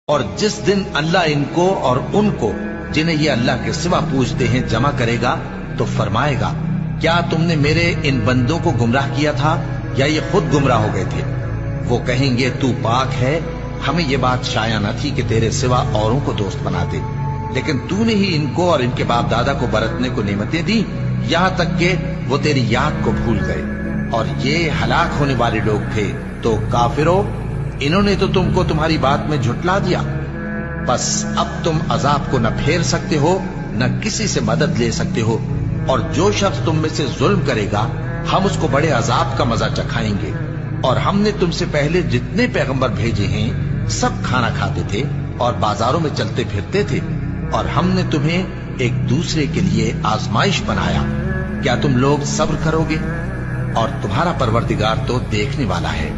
اور جس دن اللہ ان کو اور ان کو جنہیں یہ اللہ کے سوا پوجتے ہیں جمع کرے گا تو فرمائے گا، کیا تم نے میرے ان بندوں کو گمراہ کیا تھا یا یہ خود گمراہ ہو گئے تھے؟ وہ کہیں گے تو پاک ہے، ہمیں یہ بات شایع نہ تھی کہ تیرے سوا اوروں کو دوست بنا دے، لیکن تو نے ہی ان کو اور ان کے باپ دادا کو برتنے کو نعمتیں دی، یہاں تک کہ وہ تیری یاد کو بھول گئے، اور یہ ہلاک ہونے والے لوگ تھے۔ تو کافرو، انہوں نے تو تم کو تمہاری بات میں جھٹلا دیا، بس اب تم عذاب کو نہ پھیر سکتے ہو نہ کسی سے مدد لے سکتے ہو، اور جو شخص تم میں سے ظلم کرے گا ہم اس کو بڑے عذاب کا مزہ چکھائیں گے۔ اور ہم نے تم سے پہلے جتنے پیغمبر بھیجے ہیں سب کھانا کھاتے تھے اور بازاروں میں چلتے پھرتے تھے، اور ہم نے تمہیں ایک دوسرے کے لیے آزمائش بنایا، کیا تم لوگ صبر کرو گے؟ اور تمہارا پروردگار تو دیکھنے والا ہے۔